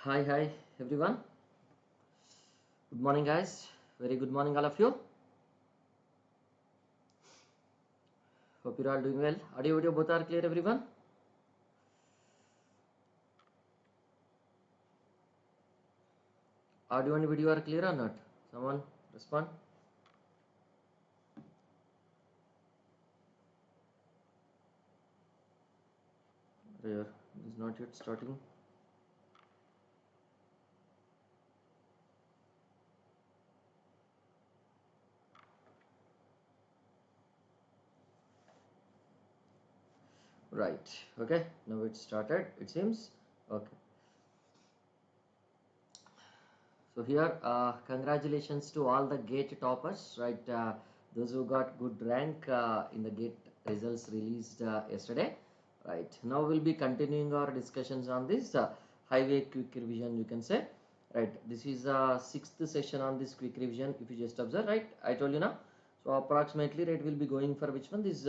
Hi everyone. Good morning, guys. Very good morning, all of you. Hope you're all doing well. Audio, video, both are clear, everyone. Audio and video are clear or not? Someone respond. Here, it is not yet starting. Right. Okay. Now it started. It seems. Okay. So here, congratulations to all the GATE toppers, right? Those who got good rank in the GATE results released yesterday, right? Now we'll be continuing our discussions on this highway quick revision, you can say, right? This is sixth session on this quick revision. If you just observe, right? I told you now. So approximately, right, we'll be going for which one? This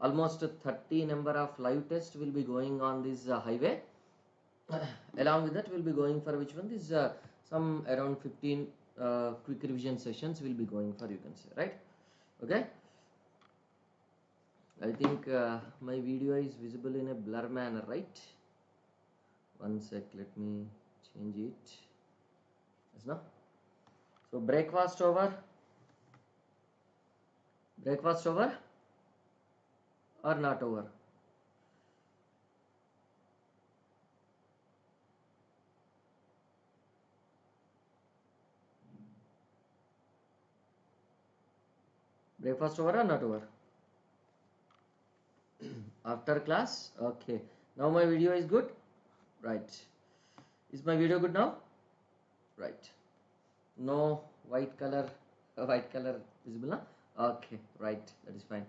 almost 30 number of live tests will be going on this highway. Along with that, we'll be going for which one? This some around 15 quick revision sessions will be going for, you can say, right? Okay. I think my video is visible in a blur manner, right? One sec, let me change it. Yes, no? So breakfast over? Breakfast over or not over? Breakfast over or not over? After class? Okay. Now my video is good? Right. Is my video good now? Right. No white color visible, na? Okay, right, that is fine.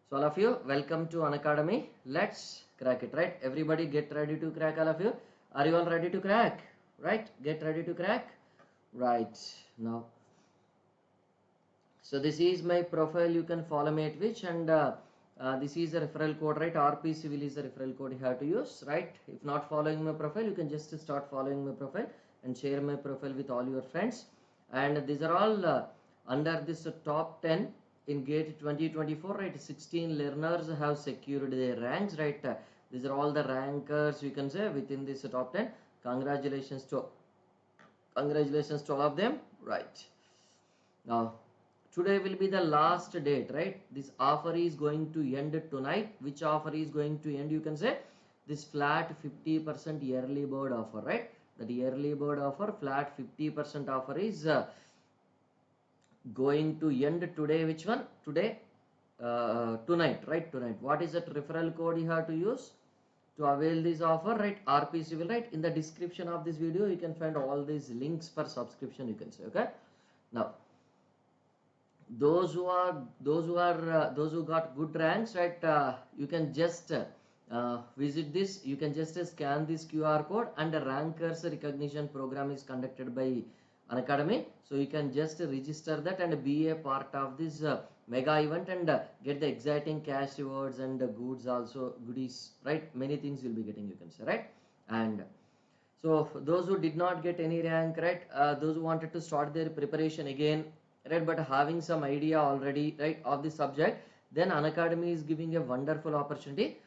So all of you, welcome to Unacademy. Let's crack it, right? Everybody get ready to crack, all of you. Are you all ready to crack? Right? Get ready to crack. Right. Now, so this is my profile. You can follow me at which, and this is the referral code, right? RP Civil is the referral code you have to use, right? If not following my profile, you can just start following my profile and share my profile with all your friends. And these are all under this top 10 in GATE 2024, right? 16 learners have secured their ranks, right? These are all the rankers, you can say, within this top 10. Congratulations to all of them, right? Now, today will be the last date, right? This offer is going to end tonight. Which offer is going to end? You can say this flat 50% yearly bird offer, right? That yearly bird offer, flat 50% offer is going to end today. Which one? Today, tonight, right? Tonight. What is that referral code you have to use to avail this offer, right? RP Civil, right? In the description of this video, you can find all these links for subscription, you can say, okay? Now, those who got good ranks, right? You can just visit this. You can just scan this QR code, and the rankers recognition program is conducted by Unacademy. So you can just register that and be a part of this mega event and get the exciting cash rewards and goods, also goodies, right? Many things you'll be getting, you can say, right? And so those who did not get any rank, right? Those who wanted to start their preparation again, right, but having some idea already, right, of the subject, then Unacademy is giving a wonderful opportunity.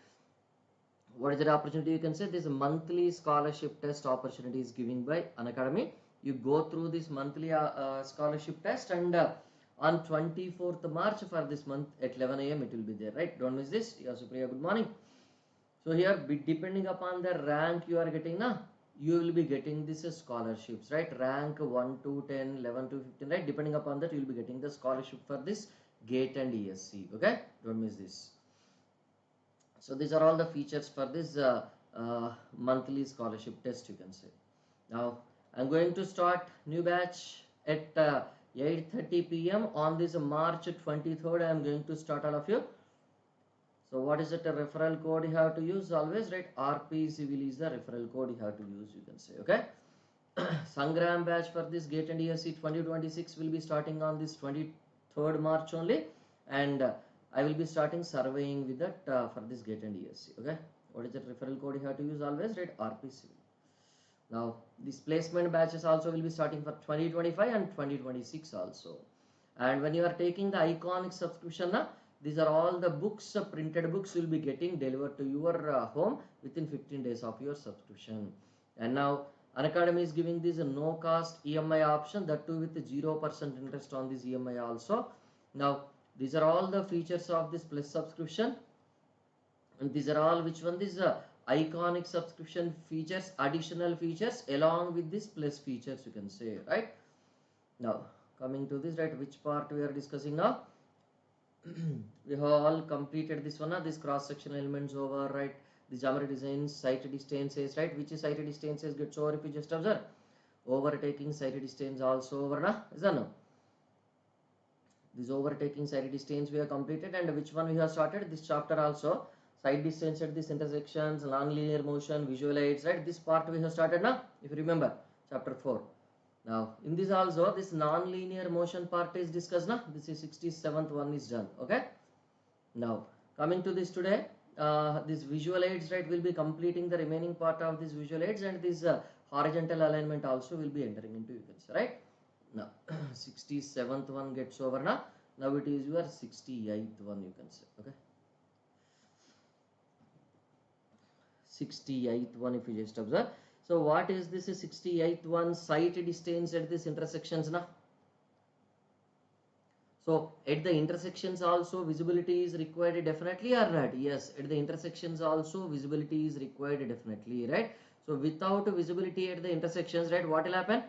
What is that opportunity? You can say this monthly scholarship test opportunity is given by Unacademy. You go through this monthly scholarship test, and on 24th March for this month at 11 a.m. it will be there, right? Don't miss this. Yeah, Supriya, good morning. So here, depending upon the rank you are getting, na, you will be getting this scholarships, right? Rank 1 to 10, 11 to 15, right? Depending upon that, you will be getting the scholarship for this GATE and ESC, okay? Don't miss this. So these are all the features for this monthly scholarship test, you can say. Now, I'm going to start new batch at 8:30 p.m. on this March 23rd. I'm going to start all of you. So what is it? A referral code you have to use always, right? RP Civil is the referral code you have to use, you can say, okay? Sangram batch for this GATE and ESC 2026 will be starting on this 23rd March only, and I will be starting surveying with that for this GATE and ESC, okay? What is the referral code you have to use always, right? RP Civil. Now these placement batches also will be starting for 2025 and 2026 also. And when you are taking the iconic subscription, these are all the books, printed books will be getting delivered to your home within 15 days of your subscription. And now Unacademy is giving this no cost EMI option, that too with 0% interest on this EMI also. Now these are all the features of this plus subscription, and these are all which one, this iconic subscription features, additional features along with this plus features, you can say, right? Now coming to this, right, which part we are discussing now? We have all completed this one, this cross section elements over, right? The geometry designs, sight distances, right? Which is sight distances gets over if you just observe. Overtaking sight distance also over, na? Is that no? This overtaking sight distance we have completed, and which one we have started this chapter also, sight distance at these intersections, non-linear motion, visual aids, right? This part we have started now, if you remember, chapter 4. Now in this also, this non-linear motion part is discussed now. This is 67th one is done. Okay, now coming to this today, this visual aids, right, will be completing the remaining part of this visual aids, and this horizontal alignment also will be entering into, you can say, right? Now 67th one gets over now. Now it is your 68th one, you can say. Okay, 68th one if you just observe. So what is this 68th one? Sight distance at these intersections now. So at the intersections also visibility is required definitely or not? Yes, at the intersections also visibility is required definitely, right? So without visibility at the intersections, right, what will happen?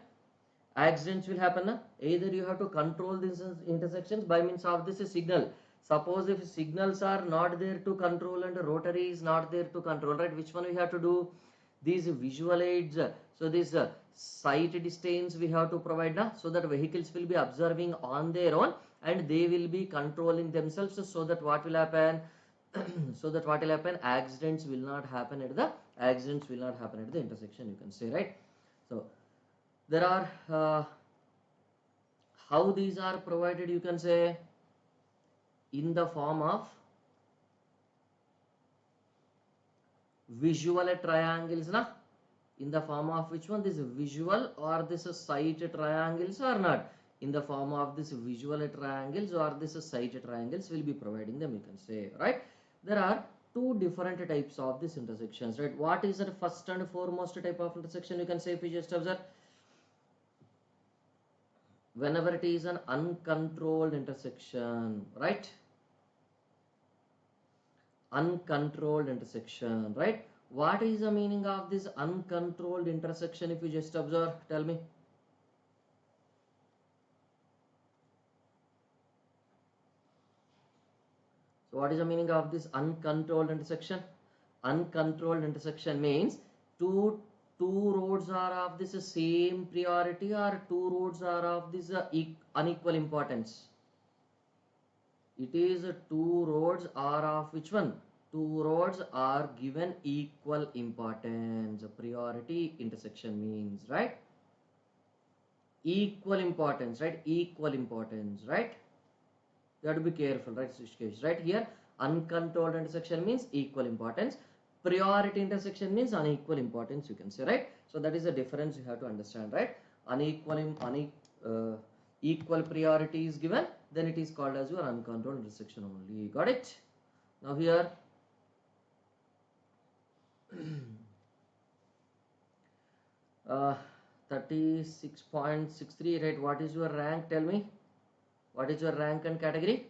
Accidents will happen, na? Either you have to control these intersections by means of this signal. Suppose if signals are not there to control and rotary is not there to control, right, which one we have to do? These visual aids. So this sight distance we have to provide, na? So that vehicles will be observing on their own and they will be controlling themselves, so that what will happen? So that what will happen? Accidents will not happen at the intersection, you can say, right? So there are how these are provided, you can say, in the form of visual triangles, na? In the form of which one? This visual or this sight triangles, or not? In the form of this visual triangles or this sight triangles will be providing them, you can say, right? There are two different types of these intersections, right? What is the first and foremost type of intersection, you can say, if you just observe? Whenever it is an uncontrolled intersection, right? Uncontrolled intersection, right? What is the meaning of this uncontrolled intersection, if you just observe? Tell me. So what is the meaning of this uncontrolled intersection? Uncontrolled intersection means two roads are of this same priority, or two roads are of this unequal importance. It is two roads are of which one? Two roads are given equal importance. Priority intersection means, right? Equal importance, right? Equal importance, right? You have to be careful, right? Right here, uncontrolled intersection means equal importance. Priority intersection means unequal importance, you can say, right? So that is the difference you have to understand, right? Equal priority is given, then it is called as your uncontrolled intersection only. Got it? Now here, 36.63, right? What is your rank? Tell me. What is your rank and category?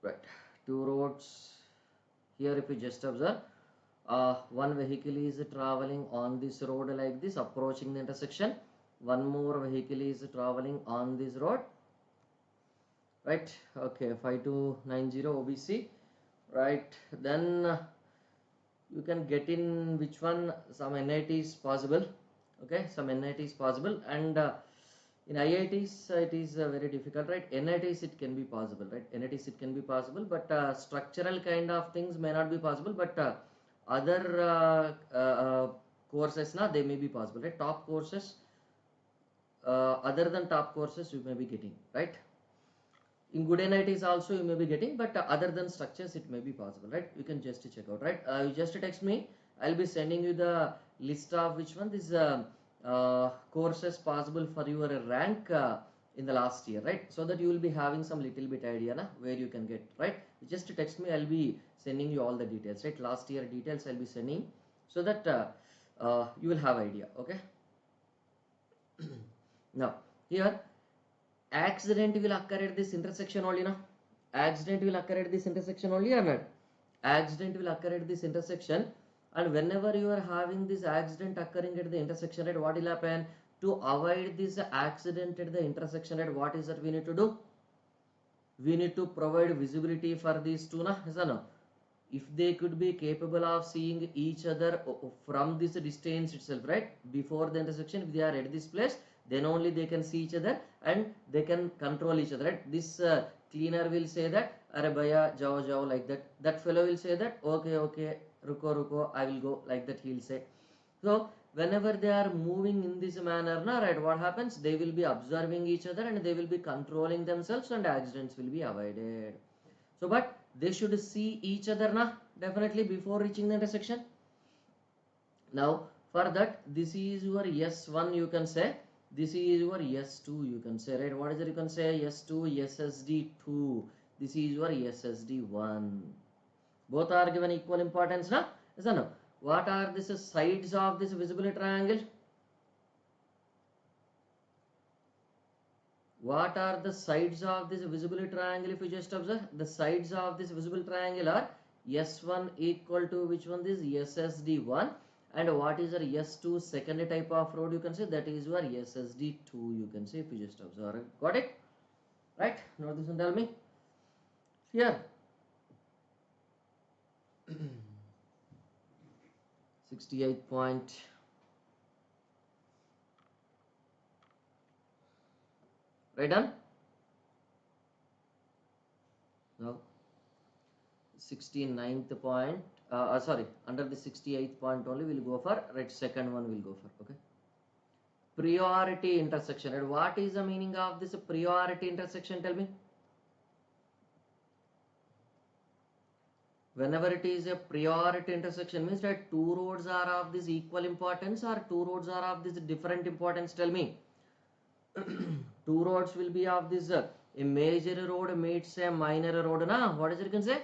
Right, two roads. Here if you just observe, one vehicle is traveling on this road like this, approaching the intersection. One more vehicle is traveling on this road, right? Okay, 5290 OBC, right? Then you can get in which one? Some NIT is possible. Okay, some NIT is possible, and in IITs it is very difficult, right? NITs it can be possible, right? NITs it can be possible, but structural kind of things may not be possible, but other courses, na, they may be possible, right? Top courses, other than top courses you may be getting, right? In good NITs also you may be getting, but other than structures it may be possible, right? You can just check out, right? You just text me, I'll be sending you the list of which one these courses possible for your rank in the last year, right? So that you will be having some little bit idea na, where you can get, right? You just text me, I'll be sending you all the details, right? Last year details I'll be sending, so that you will have idea, okay? Now here, accident will occur at this intersection only, na? Accident will occur at this intersection only or not? Accident will occur at this intersection, and whenever you are having this accident occurring at the intersection, right, what will happen? To avoid this accident at the intersection, right, what is that we need to do? We need to provide visibility for these two, na? Yes or no? If they could be capable of seeing each other from this distance itself, right, before the intersection, if they are at this place, then only they can see each other and they can control each other, right? This cleaner will say that, "Arey bhaiya, jao jao," like that. That fellow will say that, "Okay, okay, ruko ruko, I will go," like that he'll say. So whenever they are moving in this manner, na, right, what happens? They will be observing each other and they will be controlling themselves, and accidents will be avoided. So, but they should see each other, na, definitely before reaching the intersection. Now, for that, this is your S1, you can say. This is your S2, you can say, right? What is it? You can say S2, SSD2. This is your SSD1. Both are given equal importance, na? Yes or no? What are the sides of this visible triangle? What are the sides of this visible triangle? If you just observe, the sides of this visible triangle are S1 equal to which one? This SSD1. And what is your S2 second type of road? You can say that is your SSD2. You can say if you just observe. Got it? Right? Now this one tell me. Here. 68 point. Right done? Now 69th point. Sorry, under the 68th point only we'll go for, right, second one we'll go for, okay? Priority intersection. And what is the meaning of this priority intersection? Tell me. Whenever it is a priority intersection, means that two roads are of this equal importance or two roads are of this different importance. Tell me. Two roads will be of this a major road meets a minor road, na? What is it you can say?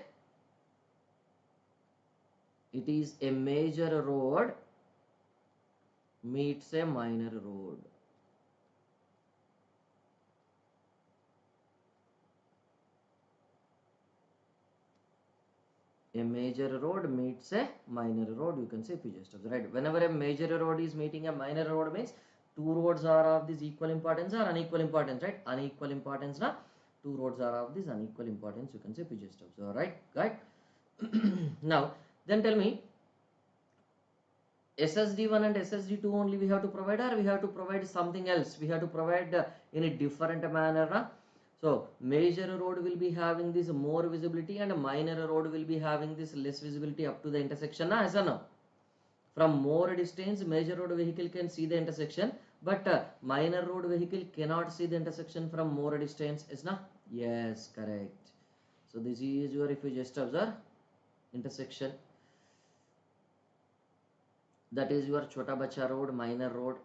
It is a major road meets a minor road. A major road meets a minor road, you can say, if you just observe, right? Whenever a major road is meeting a minor road, means two roads are of this equal importance or unequal importance, right? Unequal importance, na? Two roads are of this unequal importance, you can say, if you just observe, right? Right? Now, then tell me, SSD1 and SSD2 only we have to provide, or we have to provide something else? We have to provide in a different manner, na? So major road will be having this more visibility and minor road will be having this less visibility up to the intersection, na? Yes or no? From more distance, major road vehicle can see the intersection, but minor road vehicle cannot see the intersection from more distance, is na? Yes, correct. So this is your, if you just observe, intersection. That is your Chota Bacha road, minor road,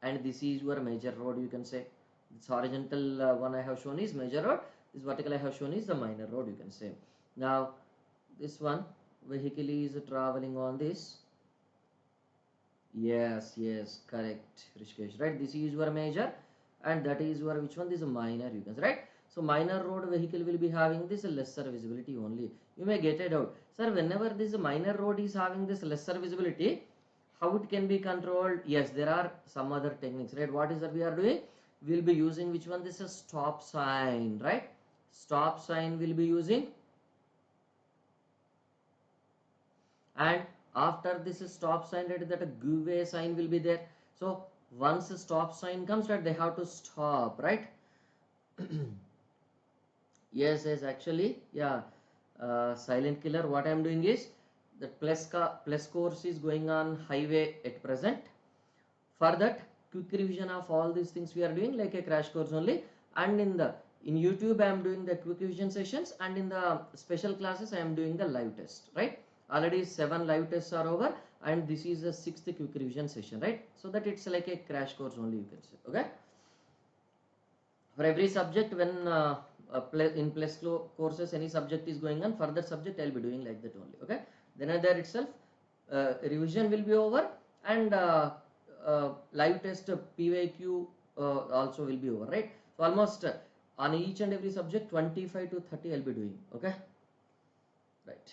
and this is your major road, you can say. This horizontal one I have shown is major road, this vertical I have shown is the minor road, you can say. Now this one vehicle is traveling on this. Yes, yes, correct, Rishikesh, right? This is your major and that is your which one? This is minor, you can say, right? So minor road vehicle will be having this lesser visibility only. You may get it out, sir, whenever this minor road is having this lesser visibility, how it can be controlled? Yes, there are some other techniques, right? What is that we are doing? We'll be using which one? This is stop sign, right? Stop sign will be using, and after this stop sign, right, that a give way sign will be there. So once a stop sign comes, right, they have to stop, right? Yes, yes, actually, yeah. Silent killer, what I am doing is the plus course is going on highway at present. For that, quick revision of all these things we are doing like a crash course only, and in YouTube I am doing the quick revision sessions, and in the special classes I am doing the live test, right? Already 7 live tests are over, and this is the 6th quick revision session, right? So that it's like a crash course only, you can say. Okay, for every subject, when in plus courses any subject is going on, further subject I'll be doing like that only. Okay, then there itself revision will be over, and live test PYQ also will be over, right? So almost on each and every subject 25 to 30 I'll be doing. Okay, right,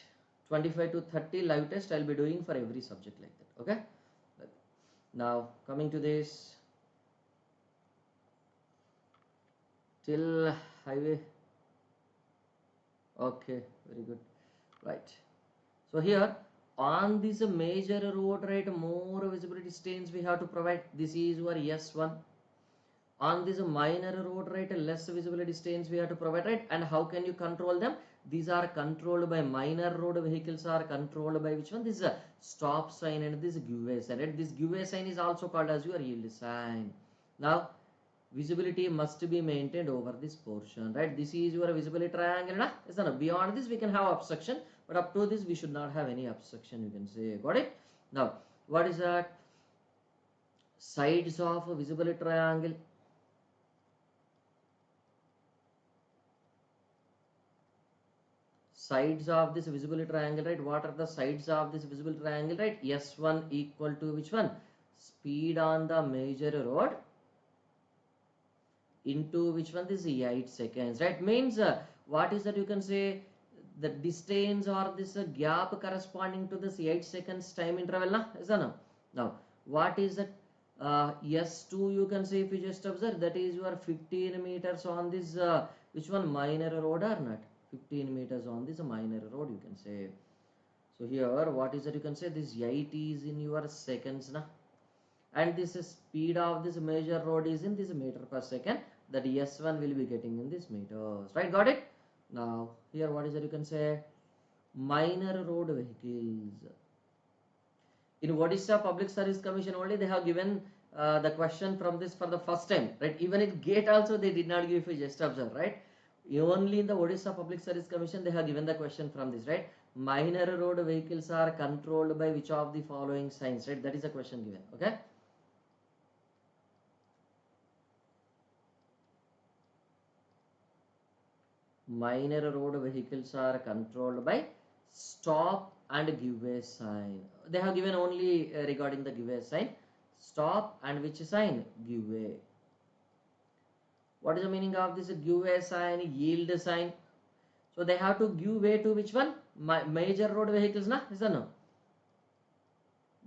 25 to 30 live test I'll be doing for every subject like that. Okay, now coming to this till highway. Okay, very good. Right, so here on this major road, right, more visibility stains we have to provide. This is your S1. On this minor road, right, less visibility stains we have to provide, right? And how can you control them? These are controlled by minor road vehicles are controlled by which one? This is a stop sign and this give way sign, right? This give way sign is also called as your yield sign. Now visibility must be maintained over this portion, right? This is your visibility triangle, na? Yes or no? Beyond this we can have obstruction, but up to this we should not have any obstruction, you can say. Got it? Now what is that? Sides of a visibility triangle. Sides of this visibility triangle, right? What are the sides of this visibility triangle, right? S1 equal to which one? Speed on the major road into which one? This is 8 seconds, right? Means what is that, you can say the distance or this gap corresponding to this 8 seconds time interval, na? Is that no? Now what is that? S2, you can say, if you just observe, that is your 15 meters on this which one? Minor road or not? 15 meters on this minor road, you can say. So here what is that, you can say this 8 is in your seconds, na? And this speed of this major road is in this meter per second, that S1 will be getting in this meters, right? Got it? Now here what is that, you can say minor road vehicles. In Odisha Public Service Commission only they have given the question from this for the first time, right? Even in GATE also they did not give, if you just observe, right? Only in the Odisha Public Service Commission they have given the question from this, right? Minor road vehicles are controlled by which of the following signs, right? That is the question given. Okay, minor road vehicles are controlled by stop and give way sign. They have given only regarding the give way sign, stop and which sign? Give way. What is the meaning of this give way sign? Yield sign. So they have to give way to which one? Major road vehicles, na? Is that no?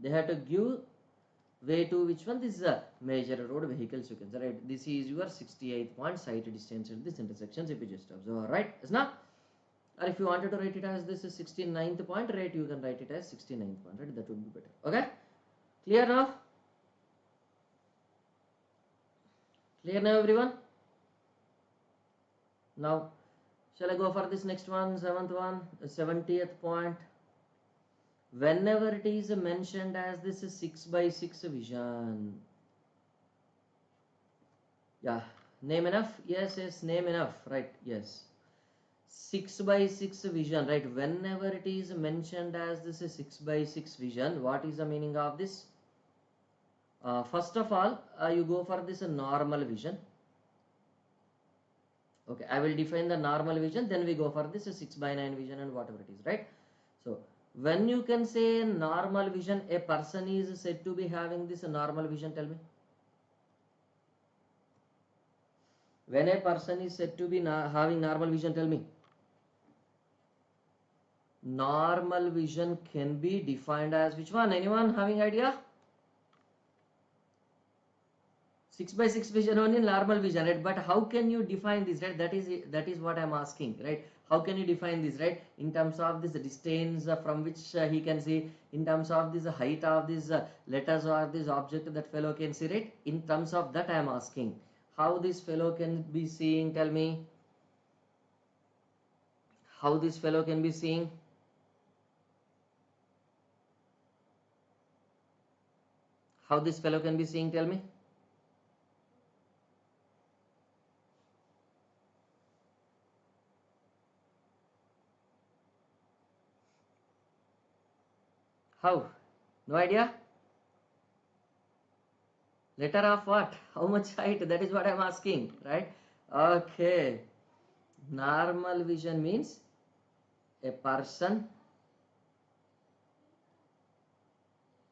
They have to give way to which one? This is a major road vehicles, you can say, right? This is your 68 point sight distance at this intersections, if you just observe, right? Is not? Or if you wanted to write it as this is 69th point, right, you can write it as 69th point, right? That would be better. Okay, clear now? Clear now, everyone? Now shall I go for this next one, 7th one, 70th point? Whenever it is mentioned as this is 6x6 vision, yeah, name enough? Yes, name enough, right? Yes, 6x6 vision, right? Whenever it is mentioned as this is 6x6 vision, what is the meaning of this? First of all, you go for this normal vision. Okay, I will define the normal vision, then we go for this 6x9 vision and whatever it is, right? So when you can say normal vision, a person is said to be having this normal vision, tell me. When a person is said to be having normal vision, tell me. Normal vision can be defined as which one? Anyone having idea? 6x6 vision only, normal vision, right? But how can you define this, right? That is what I'm asking, right? How can you define this, right? In terms of this distance from which he can see, in terms of this height of this letters or this object that fellow can see, right? In terms of that I am asking, how this fellow can be seeing, tell me. How this fellow can be seeing? How this fellow can be seeing, tell me. How? No idea? Letter of what? How much height? That is what I am asking, right? Okay. Normal vision means a person.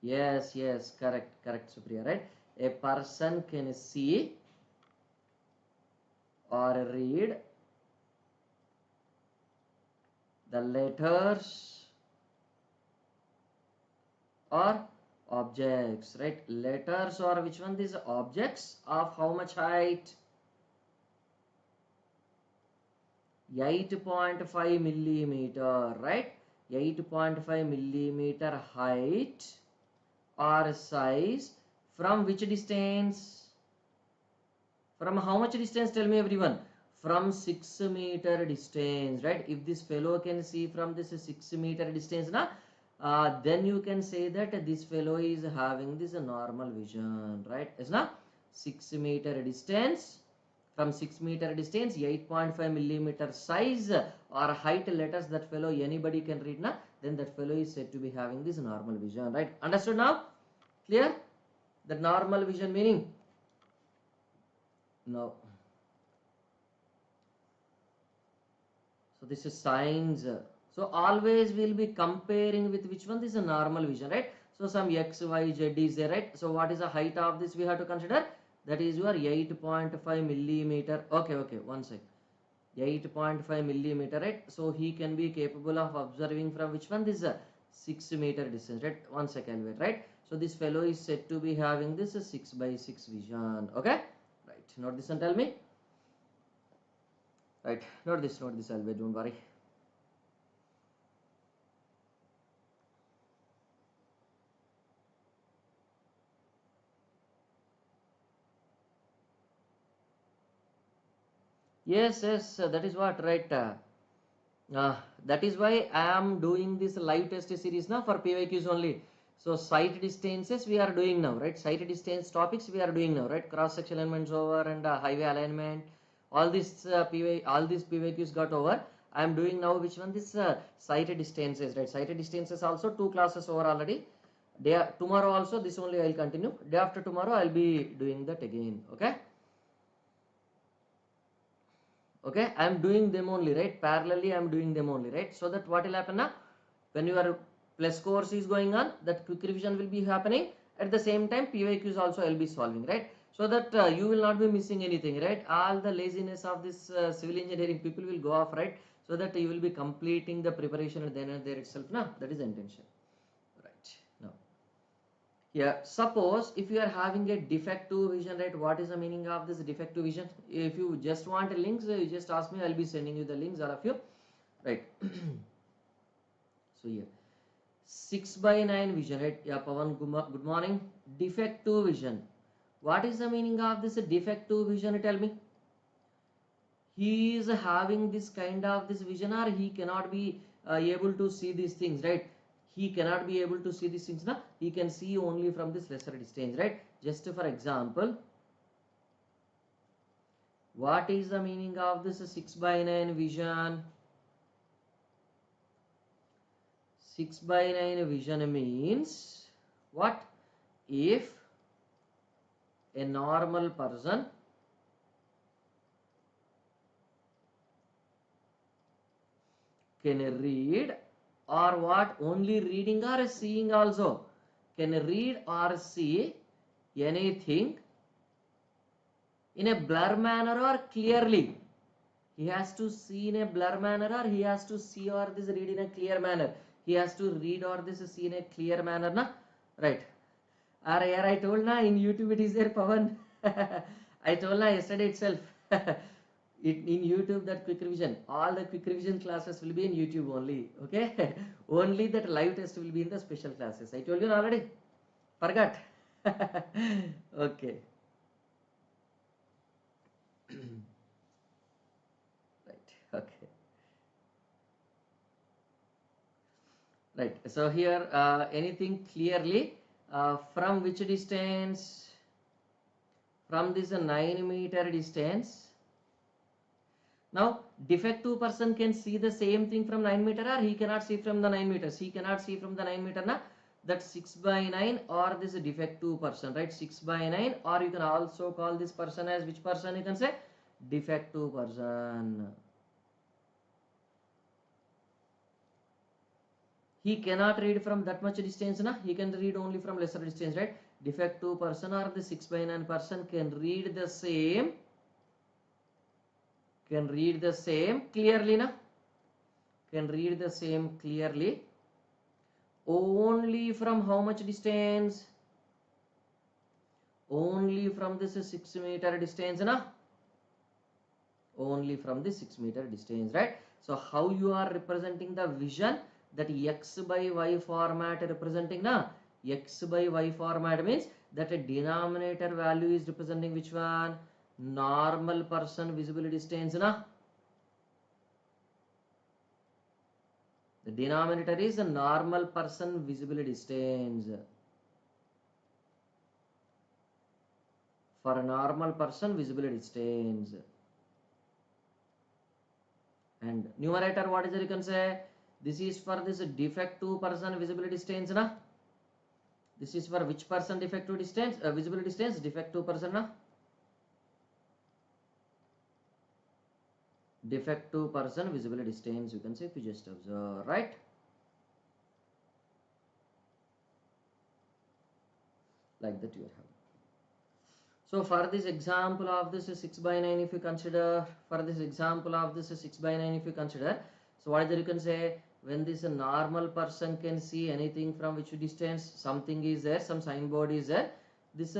Yes, yes, correct, Supriya, right? A person can see or read the letters or objects, right? Letters or which one? These objects of how much height? 8.5 millimeter, right? 8.5 millimeter height or size from which distance? From how much distance? Tell me everyone. From 6 meter distance, right? If this fellow can see from this 6 meter distance, then you can say that this fellow is having this normal vision, right? Is na 6 meter distance. From 6 meter distance, 8.5 millimeter size or height letters, that fellow anybody can read, na? Then that fellow is said to be having this normal vision, right? Understood now? Clear? The normal vision meaning? No. So this is signs. So always we'll be comparing with which one? This is a normal vision, right? So some x, y, z is there, right? So what is the height of this we have to consider? That is your 8.5 millimeter. Okay, one sec. 8.5 millimeter, right? So he can be capable of observing from which one? This 6 meter distance, right? One second, wait, right? So this fellow is said to be having this 6 by 6 vision. Okay, right? Note this and tell me. Right, note this, Alved, don't worry. Yes, that is what, right? That is why I am doing this live test series now for PYQs only. So sight distances we are doing now, right? Sight distance topics we are doing now, right? Cross section alignments over and highway alignment. All these all these PYQs got over. I am doing now which one? This sight distances, right? Sight distances also 2 classes over already. Tomorrow also this only I will continue. Day after tomorrow I will be doing that again. Okay. Okay, I am doing them only, right? Parallelly I am doing them only, right? So that what will happen now, when your plus course is going on, that quick revision will be happening at the same time. PYQs also I will be solving, right? So that you will not be missing anything, right? All the laziness of this civil engineering people will go off, right? So that you will be completing the preparation at then and there itself. Now that is the intention, right? Now yeah, suppose if you are having a defective vision, right? What is the meaning of this defective vision? If you just want links, you just ask me, I'll be sending you the links, all of you, right? So here 6 by 9 vision, right? Yeah, Pavan, good morning. Defective vision, what is the meaning of this defective vision? Tell me. He is having this kind of this vision, or he cannot be able to see these things, right? He cannot be able to see these things now. He can see only from this lesser distance, right? Just for example, what is the meaning of this 6 by 9 vision? 6 by 9 vision means what? If a normal person can read, or what? Only reading or seeing also? Can read or see anything in a blur manner or clearly? He has to see in a blur manner, or he has to see or this read in a clear manner? He has to read or this see in a clear manner, na? Right? Or here I told na, in YouTube it is there, Pavan. I told na yesterday itself. In YouTube, that quick revision, all the quick revision classes will be in YouTube only. Okay, only that live test will be in the special classes. I told you already. Forgot. Okay. Right. Okay. Right. So here, anything clearly from which distance? From this 9 meter distance. Now, defective person can see the same thing from 9 meter, or he cannot see from the 9 meters. He cannot see from the 9 meter, na? that 6 by 9 or this defective person, right? 6 by 9, or you can also call this person as which person? You can say defective person. He cannot read from that much distance, na? He can read only from lesser distance, right? Defective person or the 6 by 9 person can read the same clearly, na? Can read the same clearly only from how much distance? Only from this 6 meter distance, na? Only from the 6 meter distance, right? So how you are representing the vision? That x by y format representing, na? X by y format means that a denominator value is representing which one? Normal person visible distance, na? The denominator is the normal person visible distance. For a normal person visible distance. And numerator, what is it? You can say this is for this defective person visible distance, na? This is for which person defective distance? Visible distance, defective person, na? Defective person visible distance, you can say, if you just observe, right? Like that you are having. So for this example of this 6 by 9, if you consider, so what is it? You can say when this normal person can see anything from which distance, something is there, some signboard is there, this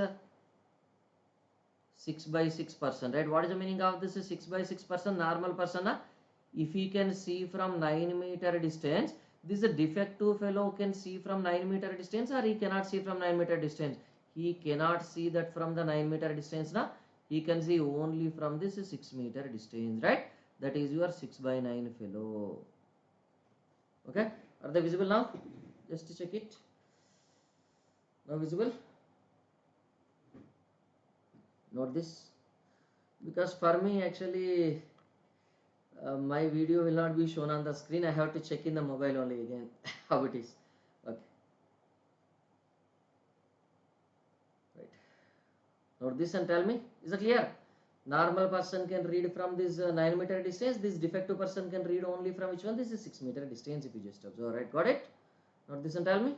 6 by 6 person, right? What is the meaning of this 6 by 6 person? Normal person, if he can see from 9 meter distance, this defective fellow can see from 9 meter distance, or he cannot see from 9 meter distance? He cannot see that from the 9 meter distance, na? He can see only from this 6 meter distance, right? That is your 6 by 9 fellow. Okay, are they visible now? Just to check it. Now visible? Note this, because for me actually my video will not be shown on the screen. I have to check in the mobile only again how it is. Okay, right. Note this and tell me, is it clear? Normal person can read from this 9 meter distance. This defective person can read only from which one? This is 6 meter distance, if you just observe, right? Got it? Note this and tell me.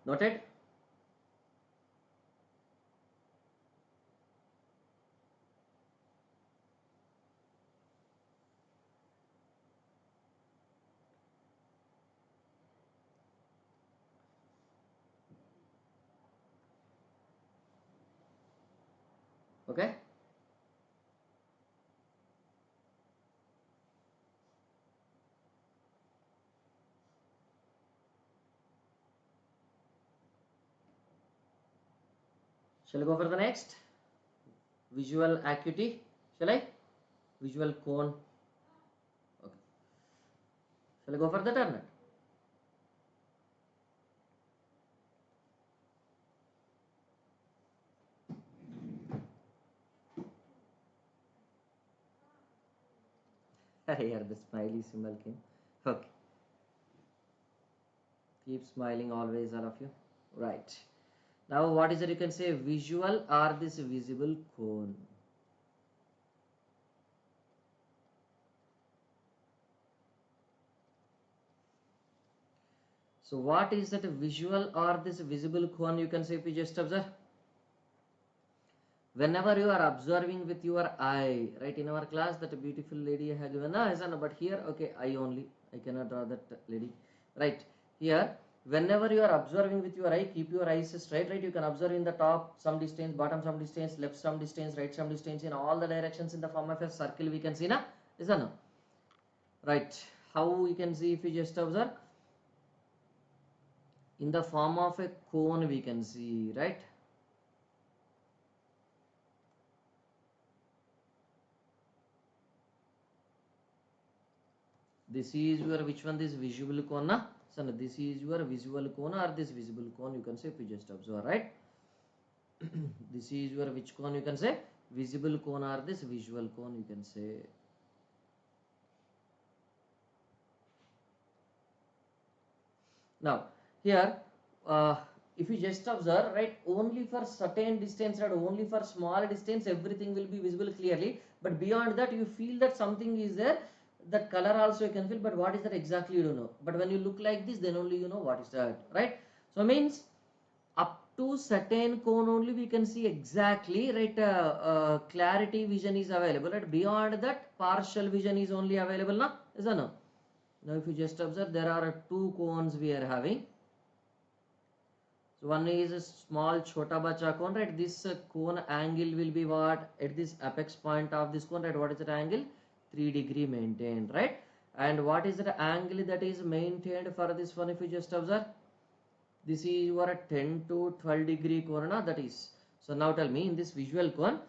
Noted? Okay. Shall I go for the next? Visual acuity. Shall I? Visual cone. Okay. Shall I go for that or not? Here the smiley symbol came. Okay. Keep smiling always, all of you. Right. Now what is it? You can say visual or this visible cone. So what is that visual or this visible cone? You can say, if you just observe. Whenever you are observing with your eye, right? In our class, that beautiful lady I have given, but here, okay, eye only. I cannot draw that lady. Right. Here, whenever you are observing with your eye, keep your eyes straight, right? You can observe in the top some distance, bottom some distance, left some distance, right some distance, in all the directions in the form of a circle we can see, na? Is that no? Right. How we can see if you just observe? In the form of a cone we can see, right? This is your, which one, this visual cone, na? So this is your visual cone or this visible cone, you can say, if you just observe, right? This is your which cone, you can say, visible cone or this visual cone, you can say. Now here if you just observe, right, only for certain distance, right, only for small distance everything will be visible clearly, but beyond that you feel that something is there, that color also you can feel, but what is that exactly you don't know. But when you look like this, then only you know what is that, right? So means up to certain cone only we can see exactly, right, clarity vision is available, right? Beyond that partial vision is only available, na? Is that no? Now if you just observe, there are two cones we are having. So one is a small chota bacha cone, right? This cone angle will be what? At this apex point of this cone, right? What is that angle? 3° maintained, right? And what is the angle that is maintained for this one, if you just observe? This is your 10 to 12° cone, na? That is. So now tell me, in this visual cone,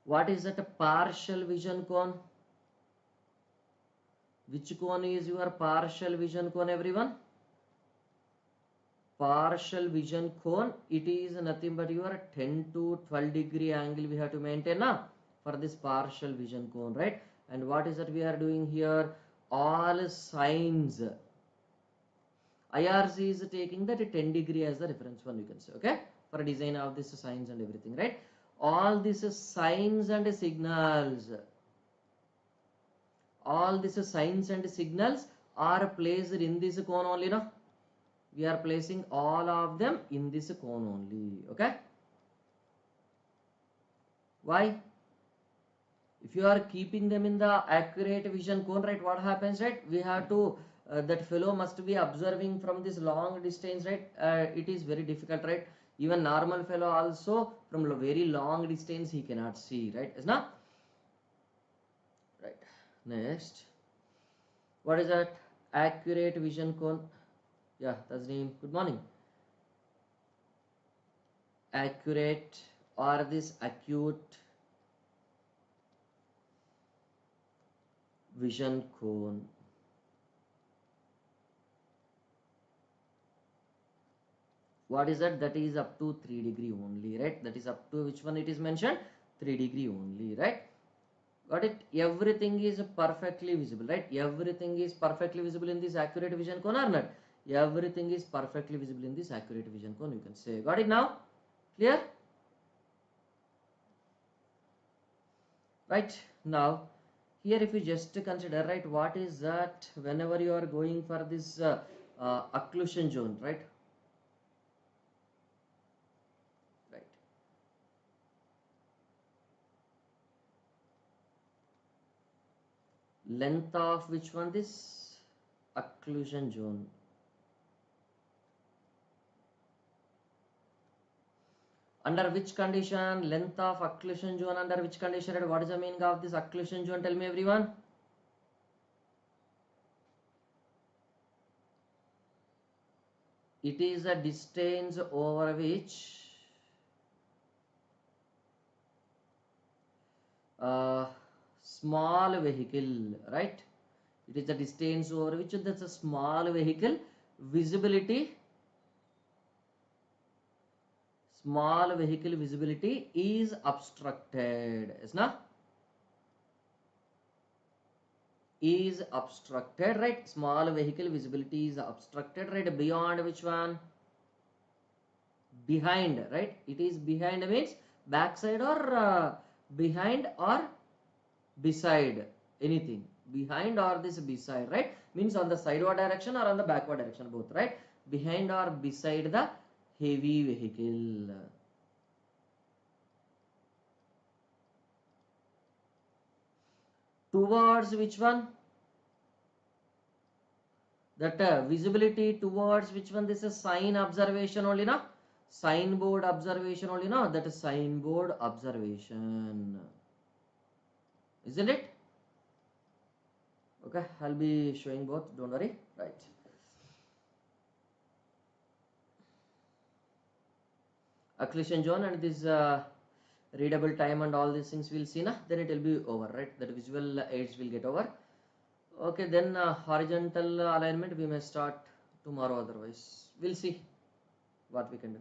what is that a partial vision cone? Which cone is your partial vision cone, everyone? Partial vision cone, it is nothing but your 10 to 12° angle we have to maintain, na? For this partial vision cone, right? And what is that we are doing here? All signs. IRC is taking that 10° as the reference one, you can say, okay? For design of this signs and everything, right? All these signs and signals, all these signs and signals are placed in this cone only, no? We are placing all of them in this cone only, okay? Why? If you are keeping them in the accurate vision cone, right, what happens, right? We have to, that fellow must be observing from this long distance, right? It is very difficult, right? Even normal fellow also from a very long distance he cannot see, right? Is not? Right. Next. What is that? Accurate vision cone. Yeah, that's the name. Good morning. Accurate or this acute vision cone. What is that? That is up to 3° only, right? That is up to which one it is mentioned? 3° only, right? Got it? Everything is perfectly visible, right? Everything is perfectly visible in this accurate vision cone or not? Everything is perfectly visible in this accurate vision cone, you can say. Got it now? Clear? Right. Now here if you just consider, right, what is that whenever you are going for this occlusion zone, right? Right. Length of which one? This occlusion zone. Under which condition? Length of occlusion zone under which condition? And what is the meaning of this occlusion zone? Tell me, everyone. It is a distance over which small vehicle, right? It is the distance over which that's a small vehicle visibility. Small vehicle visibility is obstructed. Is not? Is obstructed, right? Small vehicle visibility is obstructed, right? Beyond which one? Behind, right? It is behind means backside or behind or beside, anything behind or this beside, right? Means on the sideward direction or on the backward direction, both, right? Behind or beside the heavy vehicle. Towards which one? that visibility towards which one? This is sign observation only, na? Signboard observation only, na? That is signboard observation, isn't it? Okay, I'll be showing both, don't worry. Right. Occlusion zone and this readable time and all these things we'll see, na? Then it will be over, right? That visual aids will get over. Okay, then horizontal alignment we may start tomorrow, otherwise we'll see what we can do.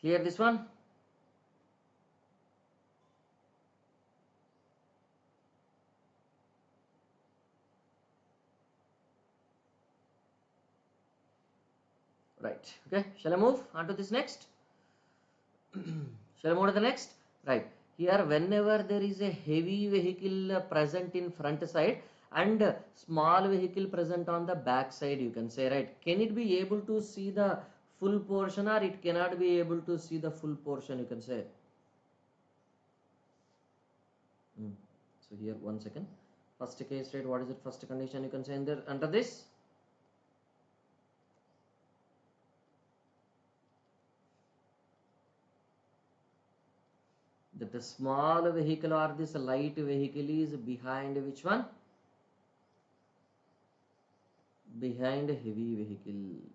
Clear this one? Right. Okay, shall I move on to this next? Shall I move to the next? Right. Here, whenever there is a heavy vehicle present in front side and small vehicle present on the back side, you can say, right? Can it be able to see the full portion, or it cannot be able to see the full portion, you can say? So here, one second. First case, right? What is it? First condition, you can say in there under this. That the small vehicle or this light vehicle is behind which one? Behind heavy vehicle.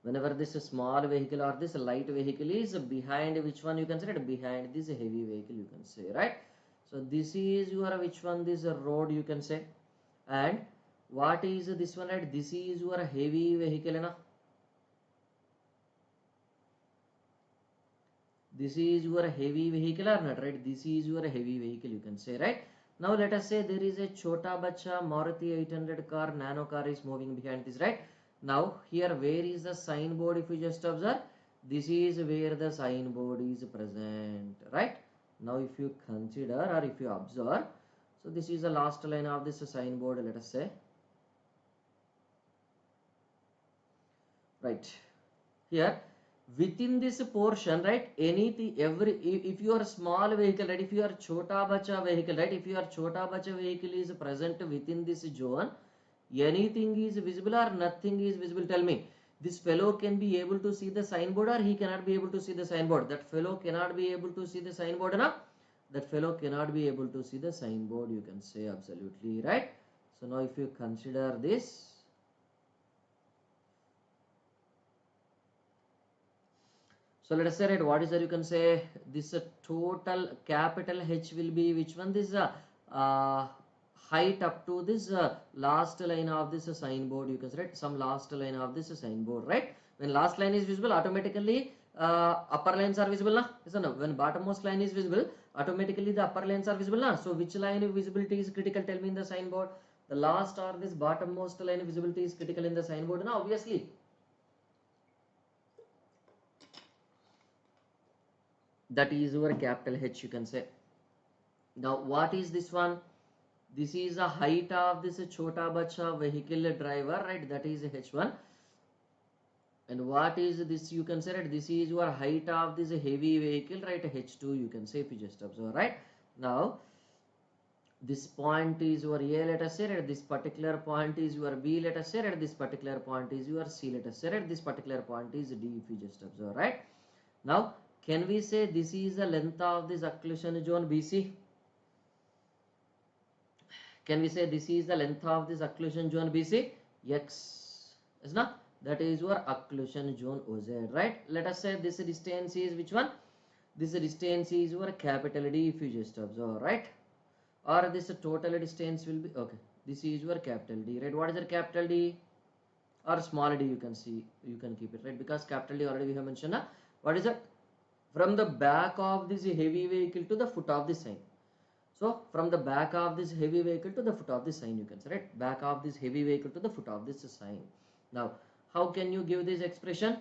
Whenever this small vehicle or this light vehicle is behind which one, you can say it? Behind this heavy vehicle, you can say, right? So this is your which one? This road, you can say. And what is this one, right? This is your heavy vehicle, na? This is your heavy vehicle or not, right? This is your heavy vehicle, you can say, right? Now let us say there is a chota bacha Maruti 800 car, nano car is moving behind this, right? Now here where is the signboard? If you just observe, this is where the signboard is present, right? Now if you consider or if you observe, so this is the last line of this signboard, let us say, right? Here within this portion, right, anything, every, if your small vehicle, right, if your chota bacha vehicle, right, if your chota bacha vehicle is present within this zone, anything is visible or nothing is visible? Tell me. This fellow can be able to see the signboard or he cannot be able to see the signboard? That fellow cannot be able to see the signboard, na? That fellow cannot be able to see the signboard, you can say, absolutely, right? So now if you consider this, so let us say, right, what is that? You can say this total capital H will be which one? This height up to this last line of this signboard, you can say, right? Some last line of this signboard, right? When last line is visible, automatically upper lines are visible, na? Yes or no? When bottommost line is visible, automatically the upper lines are visible, na? So which line of visibility is critical? Tell me in the signboard. The last or this bottommost line of visibility is critical in the signboard, na? Obviously. That is your capital H, you can say. Now what is this one? This is the height of this chota bacha vehicle driver, right? That is H1. And what is this? You can say, right, this is your height of this heavy vehicle, right? H2, you can say, if you just observe, right? Now this point is your A, let us say, right? This particular point is your B, let us say, right? This particular point is your C, let us say, right? This particular point is D, if you just observe, right? Now can we say this is the length of this occlusion zone BC? Can we say this is the length of this occlusion zone BC? X is not. That is your occlusion zone OZ, right? Let us say this distance is which one? This distance is your capital D, if you just observe, right? Or this total distance will be, okay, this is your capital D, right? What is your capital D? Or small d, you can see, you can keep it, right? Because capital D already we have mentioned, na? What is it? From the back of this heavy vehicle to the foot of the sign. So from the back of this heavy vehicle to the foot of the sign, you can say, right? Back of this heavy vehicle to the foot of this sign. Now how can you give this expression?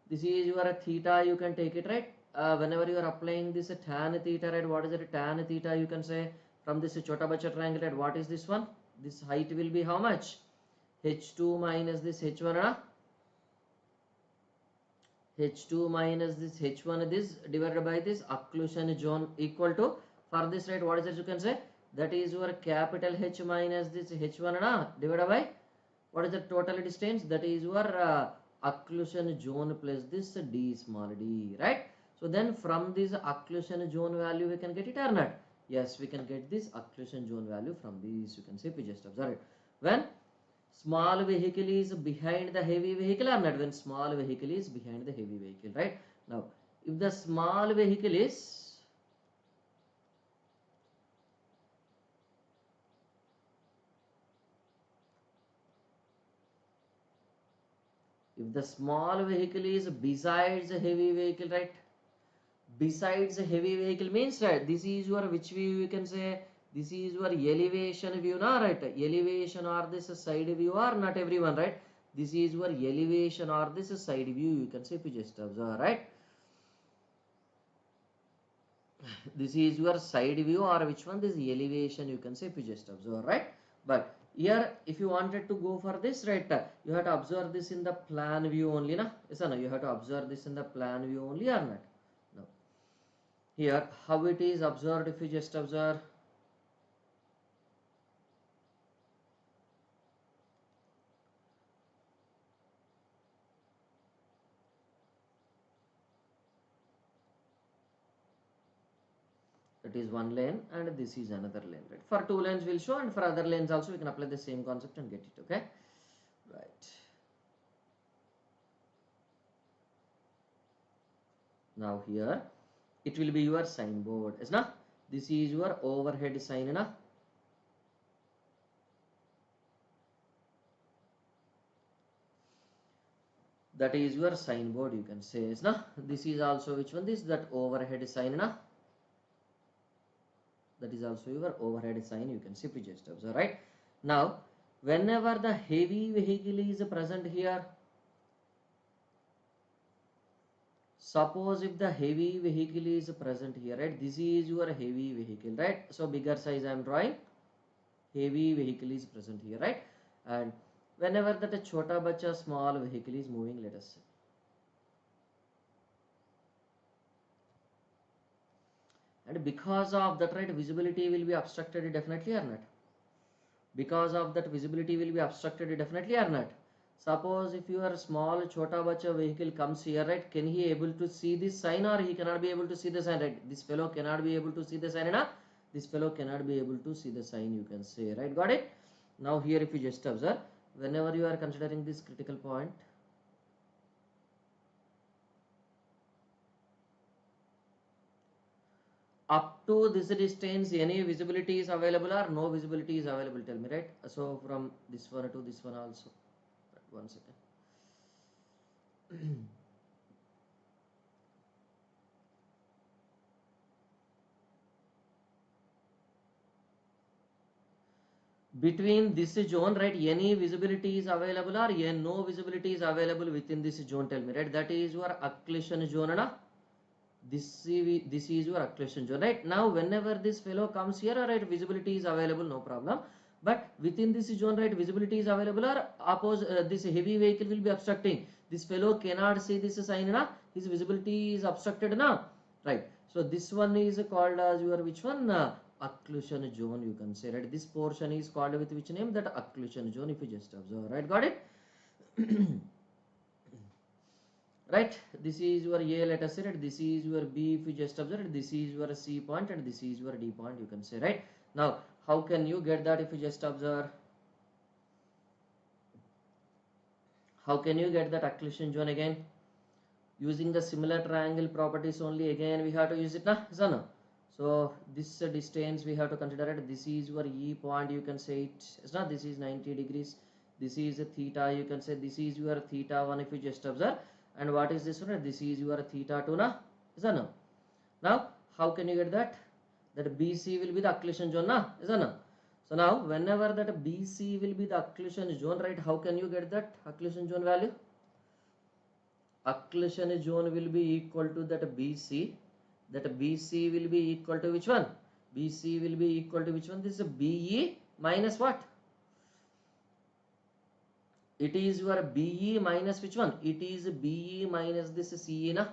This is your theta, you can take it, right? Whenever you are applying this tan theta, right? What is it? Tan theta, you can say, from this chota bacha triangle, right? What is this one? This height will be how much? H2 minus this H1, H2 minus this H1 this divided by this occlusion zone equal to, for this, right, what is it you can say, that is your capital H minus this H1 divided by what is the total distance, that is your occlusion zone plus this d small d, right? So then from this occlusion zone value we can get it or not? Yes, we can get this occlusion zone value from this. You can say, if you just observe it, when small vehicle is behind the heavy vehicle or not, when small vehicle is behind the heavy vehicle, right? Now if the small vehicle is, if the small vehicle is besides a heavy vehicle, right, besides a heavy vehicle means, right, this is your which view you can say, this is your elevation view now, right? Elevation or this side view or not everyone, right? This is your elevation or this side view you can say, if you just observe, right? This is your side view or which one, this elevation you can say, if you just observe, right? But here if you wanted to go for this, right, you have to observe this in the plan view only, na? Yes or no? You have to observe this in the plan view only or not? No. Here how it is observed, if you just observe, that is one lane and this is another lane, right? For two lanes will show, and for other lanes also we can apply the same concept and get it, okay, right? Now here it will be your signboard, is na? This is your overhead sign, na? That is your signboard you can say, is na? This is also which one, this, that overhead sign, na? That is also your overhead sign you can simply just observe, right? Now whenever the heavy vehicle is present here, suppose if the heavy vehicle is present here, right, this is your heavy vehicle, right? So bigger size I am drawing, heavy vehicle is present here, right? And whenever that a chota bacha small vehicle is moving, let us say, and because of that, right, visibility will be obstructed definitely or not? Because of that visibility will be obstructed definitely or not? Suppose if your small chota bacha vehicle comes here, right, can he able to see this sign or he cannot be able to see the sign, right? This fellow cannot be able to see the sign, na? This fellow cannot be able to see the sign you can say, right? Got it? Now here if you just observe, whenever you are considering this critical point, up to this distance any visibility is available or no visibility is available, tell me, right? So from this one to this one also, one second. Between this zone, right, any visibility is available or no visibility is available within this zone, tell me, right? That is your occlusion zone, na? This is your occlusion zone, right? Now whenever this fellow comes here, right, visibility is available, no problem. But within this zone, right, visibility is available or this heavy vehicle will be obstructing, this fellow cannot see this sign, na? His visibility is obstructed, na? Right? So this one is called as your which one, occlusion zone you can say, right? This portion is called with which name, that occlusion zone, if you just observe, right? Got it? Right, this is your A, let us say, right, this is your B, if you just observe, this is your C point and this is your D point you can say, right? Now how can you get that, if you just observe, how can you get that occlusion zone again? Using the similar triangle properties only, again we have to use it, na? So this distance we have to consider it, this is your E point you can say it, is not, this is 90 degrees, this is a theta you can say, this is your theta 1 if you just observe, and what is this one, this is your theta 2, na? Is that no? Now how can you get that, that BC will be the occlusion zone, na? Is that no? So now whenever that BC will be the occlusion zone, right, how can you get that occlusion zone value? Occlusion zone will be equal to that BC, that BC will be equal to which one? BC will be equal to which one? This is BE minus what? It is your BE minus which one? It is BE minus this CE na.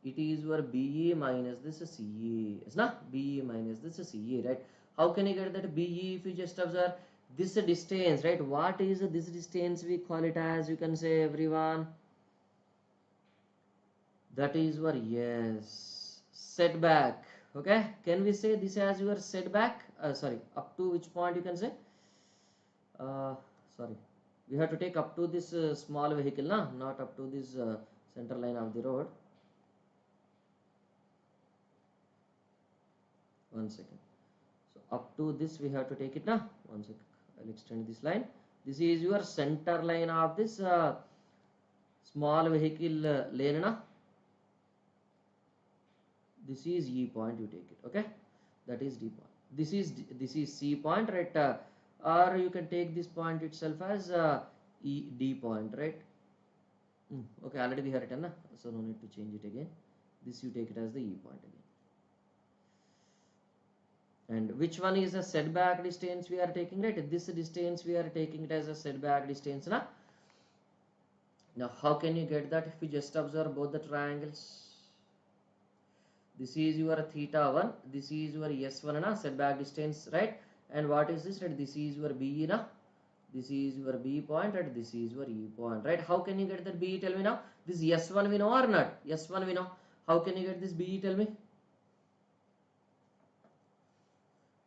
It is your BE minus this CE. Is na? BE minus this CE, right? How can you get that BE if you just observe this distance, right? What is this distance? We call it as, you can say everyone, that is your, yes, setback. Okay, can we say this as your setback? Sorry, up to which point you can say? Sorry, we have to take up to this small vehicle, na? Not up to this center line of the road. One second. So up to this we have to take it, na? One second. I'll extend this line. This is your center line of this small vehicle lane, na? This is E point, you take it. Okay, that is D point. This is C point, right? Or you can take this point itself as D point, right? Okay, already we have written, na? So no need to change it again. This you take it as the E point again. And which one is a setback distance we are taking, right? This distance we are taking it as a setback distance, na? Now how can you get that if you just observe both the triangles? This is your theta 1, this is your S1 na, setback distance, right? And what is this, right? This is your B na, this is your B point, right? This is your E point, right? How can you get that B? Tell me now. This S1 we know or not? S1 we know. How can you get this B? Tell me.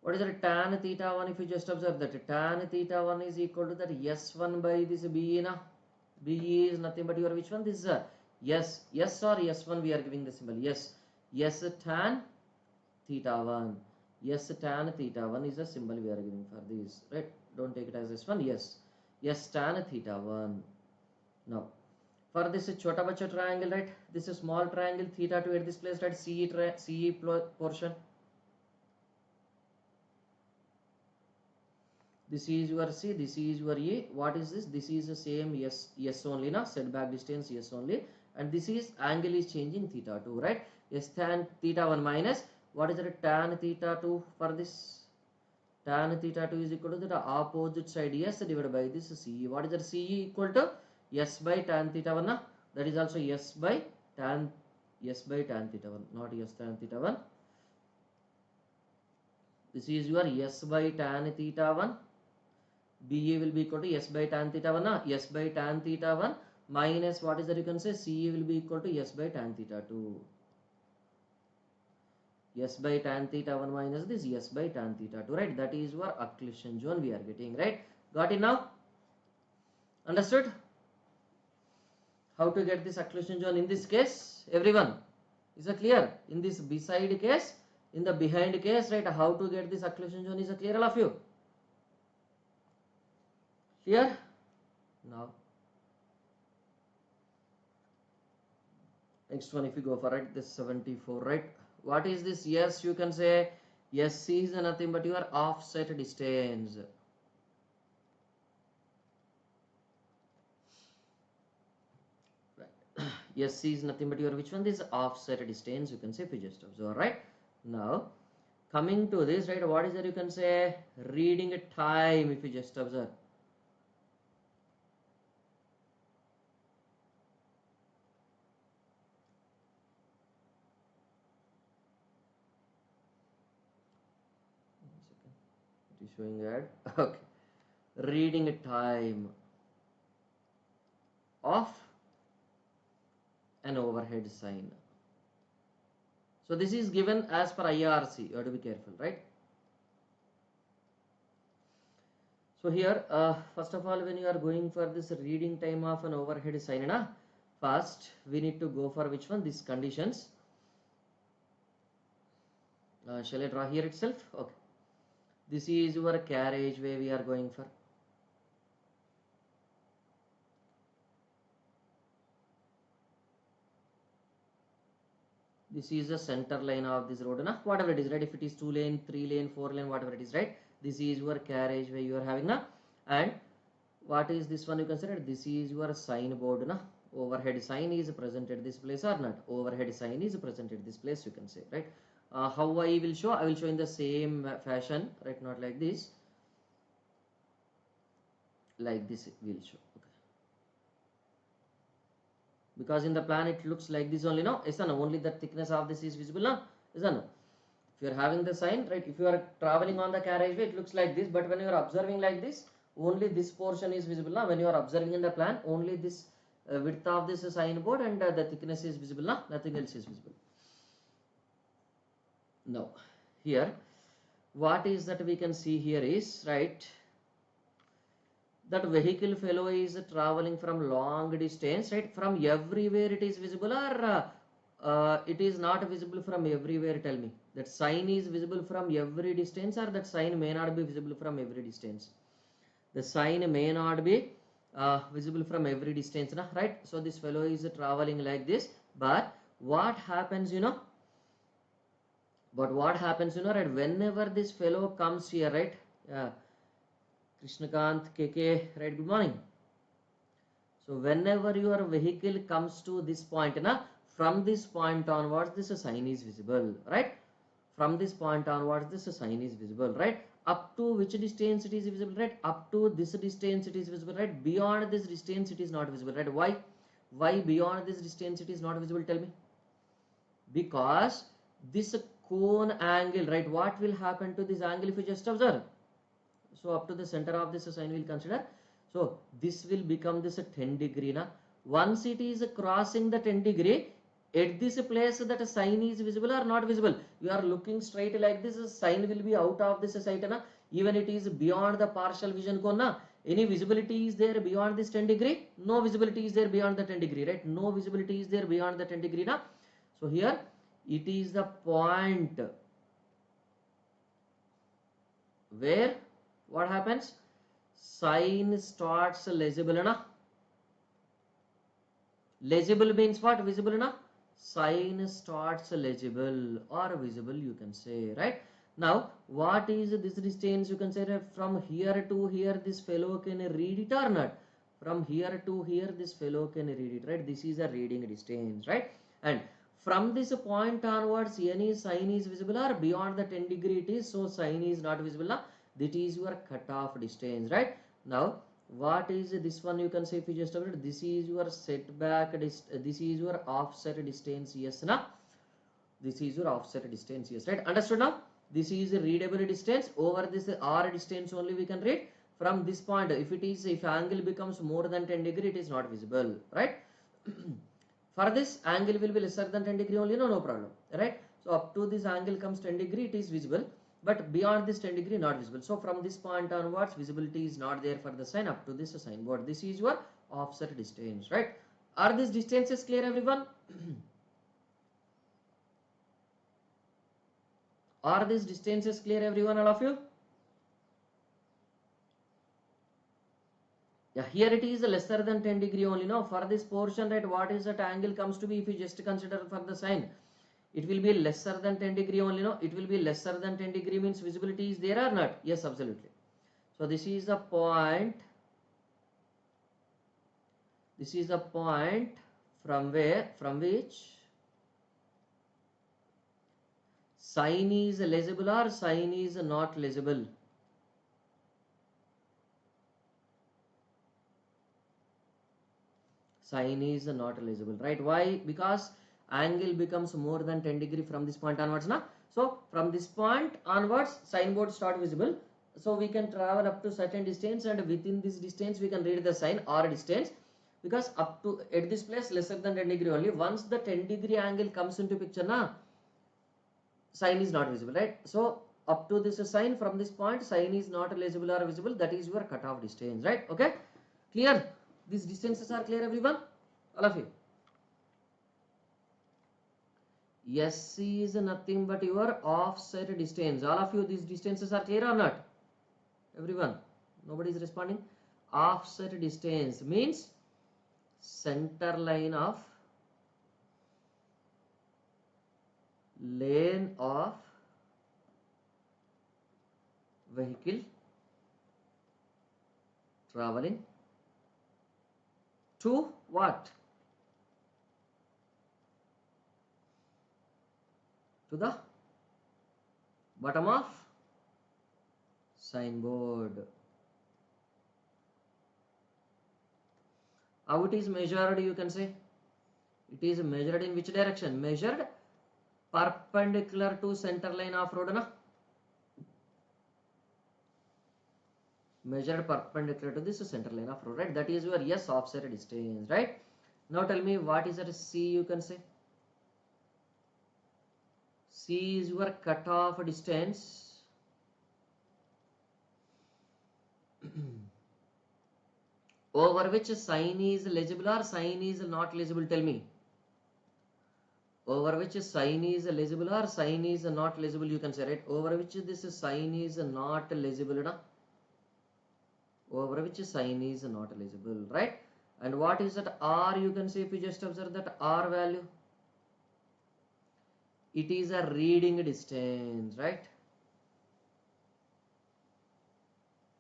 What is that tan theta 1? If you just observe that tan theta 1 is equal to that S1 by this B na. B is nothing but your which one? This is yes or S1 we are giving the symbol. Yes tan theta 1. Yes tan theta 1 is a symbol we are giving for this, right? Don't take it as S1. Yes tan theta 1. Now for this chota bacha triangle, right? This is small triangle theta 2 at this place, right? CE portion. This is your C, this is your E. What is this? This is the same yes only, na? Setback distance yes only. And this is angle is changing theta 2, right? Yes tan theta 1 minus, what is the tan theta 2 for this? Tan theta 2 is equal to the opposite side yes divided by this CE. What is the CE equal to? Yes by tan theta 1, na? That is also yes by tan theta 1, not yes tan theta 1. This is your yes by tan theta 1. BA will be equal to S by tan theta 1, na? S by tan theta 1 minus what is that you can say CE will be equal to S by tan theta 2. S by tan theta 1 minus this S by tan theta 2, right? That is your occlusion zone we are getting, right? Got it now? Understood? How to get this occlusion zone in this case? Everyone, is it clear? In this beside case, in the behind case, right? How to get this occlusion zone is clear all of you? Clear? Now next one, if you go for it, this 74, right? What is this? Yes, you can say yes is nothing but your offset distance. Right. Yes is nothing but your which one? This offset distance, you can say if you just observe, right? Now coming to this, right? What is that you can say? Reading time, if you just observe. It is showing ad. Okay. Reading time of an overhead sign. So this is given as per IRC. You have to be careful, right? So here, first of all, when you are going for this reading time of an overhead sign, na, first we need to go for which one? These conditions. Shall I draw here itself? Okay. This is your carriageway we are going for. This is the center line of this road, na? Whatever it is, right? If it is 2 lane, 3 lane, 4 lane, whatever it is, right? This is your carriageway you are having, na? And what is this one you consider? This is your signboard, na? Overhead sign is present at this place or not? Overhead sign is present at this place, you can say, right? How I will show? I will show in the same fashion, right? Not like this. like this will show. Okay, because in the plan it looks like this only, no? Yes or no? Only the thickness of this is visible, no? Yes or no? If you are having the sign, right, if you are traveling on the carriageway, it looks like this, but when you are observing like this, only this portion is visible, now. When you are observing in the plan, only this width of this signboard and the thickness is visible, now. Nothing else is visible. Now here what is that we can see here is, right, that vehicle fellow is traveling from long distance, right, from everywhere it is visible, or it is not visible from everywhere? Tell me, that sign is visible from every distance, or that sign may not be visible from every distance? The sign may not be visible from every distance, right? So this fellow is traveling like this, but what happens, right, whenever this fellow comes here, right, Krishnakant KK, right, good morning. So whenever your vehicle comes to this point, from this point onwards this sign is visible, right? From this point onwards this sign is visible, right? Up to which distance it is visible, right? Up to this distance it is visible, right? Beyond this distance it is not visible, right? Why beyond this distance it is not visible? Tell me. Because this cone angle, right, what will happen to this angle if you just observe? So up to the center of this sign will consider. So this will become this 10 degree. Once it is crossing the 10 degree, at this place that sign is visible or not visible? You are looking straight like this, sign will be out of this sight. Even it is beyond the partial vision cone. Any visibility is there beyond this 10 degree? No visibility is there beyond the 10 degree, right? No visibility is there beyond the 10 degree. So here it is the point where what happens? Sign starts legible, legible means what? Visible, sign starts legible or visible, you can say, right? Now what is this distance? You can say that from here to here this fellow can read it or not? From here to here this fellow can read it, right? This is a reading distance, right? And from this point onwards any sign is visible or beyond the 10 degree it is, so sign is not visible, that is your cutoff distance, right? Now what is this one? You can say, if you just observe, this is your setback this is your offset distance, yes, this is your offset distance, yes, right? Understood now? This is a readable distance. Over this r distance only we can read. From this point, if angle becomes more than 10 degree, it is not visible, right? For this angle will be lesser than 10 degree only, no problem, right? So up to this angle comes 10 degree, it is visible, but beyond this 10 degree not visible. So from this point onwards visibility is not there for the sign up to this signboard. This is your offset distance, right? Are these distances clear, everyone? Are these distances clear, everyone, all of you? Yeah, here it is lesser than 10 degree only. Now for this portion, right, what is that angle comes to be? If you just consider for the sign, it will be lesser than 10 degree only. No, it will be lesser than 10 degree means visibility is there or not? Yes, absolutely. So this is the point. This is the point from which sign is legible or sign is not legible. Sign is not legible, right? Why? Because angle becomes more than 10 degree from this point onwards, so from this point onwards signboard start visible, so we can travel up to certain distance, and within this distance we can read the sign or distance, because up to at this place lesser than 10 degree only. Once the 10 degree angle comes into picture, sign is not visible, right? So up to this sign, from this point sign is not legible or visible, that is your cutoff distance, right? Okay, clear? These distances are clear, everyone, all of you? S is nothing but your offset distance. All of you, these distances are clear or not? Everyone, nobody is responding. Offset distance means center line of lane of vehicle traveling to what? To the bottom of signboard. How it is measured, you can say? It is measured in which direction? Measured perpendicular to center line of road, na? Measured perpendicular to this center line of road, right? That is your yes offset distance, right? Now tell me what is that C, you can say? C is your cutoff distance over which sign is legible or sign is not legible, tell me. Over which sign is legible or sign is not legible, you can say, right? Over which this sign is not legible, na? Over which sign is not legible, right? And what is that R, you can say, if you just observe that R value, it is a reading distance, right?